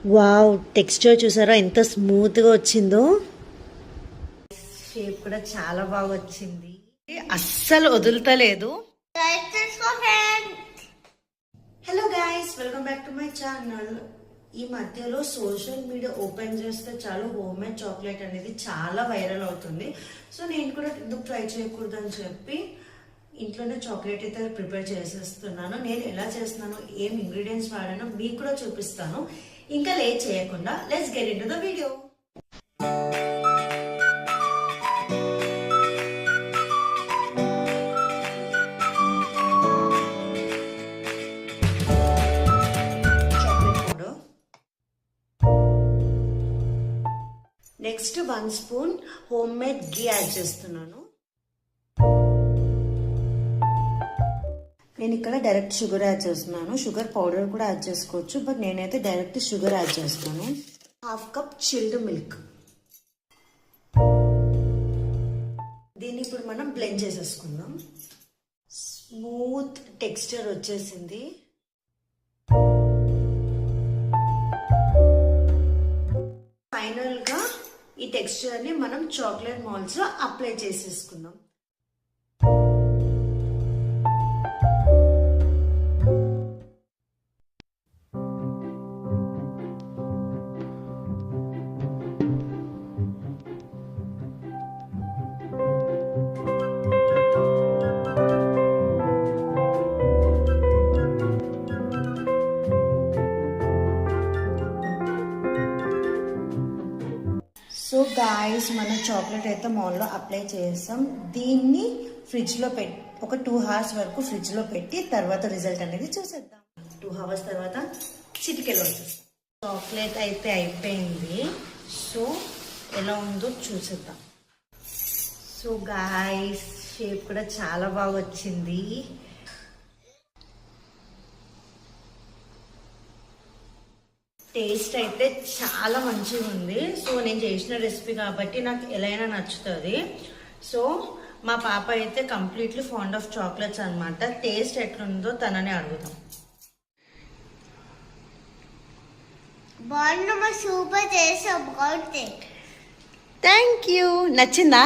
Wow, texture చూసారా ఎంత స్మూత్గా వచ్చిందో. షేప్ కూడా చాలా బాగా వచ్చింది, అస్సలు వదులుతలేదు. Hello guys, welcome back to my channel. ఈ మధ్యలో సోషల్ మీడియా ఓపెన్ చేస్తే చాలు హోమ్ మేడ్ చాక్లెట్ అనేది చాలా వైరల్ అవుతుంది. సో నేను కూడా ఎందుకు ట్రై చేయకూడదు అని చెప్పి ఇంట్లోనే చాక్లెట్ అయితే ప్రిపేర్ చేసేస్తున్నాను. నేను ఎలా చేస్తున్నాను, ఏం ఇంగ్రీడియంట్స్ వాడానో మీకు కూడా చూపిస్తాను. ఇంకా లేట్ చేయకుండా let's get into the video. Next 1 spoon home made ghee add చేస్తున్నాను. నేను ఇక్కడ డైరెక్ట్ షుగర్ యాడ్ చేస్తున్నాను. షుగర్ పౌడర్ కూడా యాడ్ చేసుకోవచ్చు, బట్ నేనైతే డైరెక్ట్ షుగర్ యాడ్ చేస్తున్నాను. 1/2 కప్ చిల్డ్ మిల్క్. దీన్ని ఇప్పుడు మనం బ్లెండ్ చేసేసుకుందాం. స్మూత్ టెక్స్చర్ వచ్చేసింది. ఫైనల్ గా ఈ టెక్స్చర్ ని మనం చాక్లెట్ మాల్స్ లో అప్లై చేసేసుకుందాం. సో గాయస్, మన చాక్లెట్ అయితే మాల్లో అప్లై చేసాం. దీన్ని ఫ్రిడ్జ్లో ఒక 2 hours వరకు ఫ్రిడ్జ్లో పెట్టి తర్వాత రిజల్ట్ అనేది చూసేద్దాం. 2 hours తర్వాత చిటికెలో వచ్చేస్తాం. చాక్లెట్ అయితే అయిపోయింది. సో ఎలా ఉందో చూసేద్దాం. సో గాయస్, షేప్ కూడా చాలా బాగా వచ్చింది. టేస్ట్ అయితే చాలా మంచిగా ఉంది. సో నేను చేసిన రెసిపీ కాబట్టి నాకు ఎలా అయినా నచ్చుతుంది. సో మా పాప అయితే కంప్లీట్లీ ఫాండ్ ఆఫ్ చాక్లెట్స్ అనమాట. టేస్ట్ ఎట్లుందో తనని అడుగుదాం. సూపర్ చేసావు. Thank you. నచ్చిందా?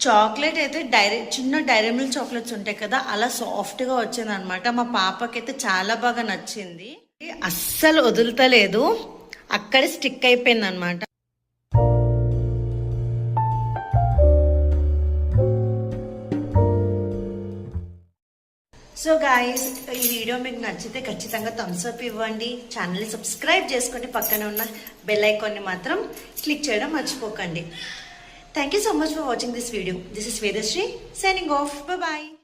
చాక్లెట్ అయితే చిన్న డైరీ మిల్క్ చాక్లెట్స్ ఉంటాయి కదా, అలా సాఫ్ట్గా వచ్చింది అనమాట. మా పాపకి అయితే చాలా బాగా నచ్చింది. అస్సలు వదులుతలేదు, అక్కడే స్టిక్ అయిపోయింది అనమాట. సో గాయస్, ఈ వీడియో మీకు నచ్చితే ఖచ్చితంగా థమ్స్ అప్ ఇవ్వండి. ఛానల్ని సబ్స్క్రైబ్ చేసుకొని పక్కనే ఉన్న బెల్ ఐకాన్ని మాత్రం క్లిక్ చేయడం మర్చిపోకండి. Thank you so much for watching this video. This is Vedashree signing off. Bye bye.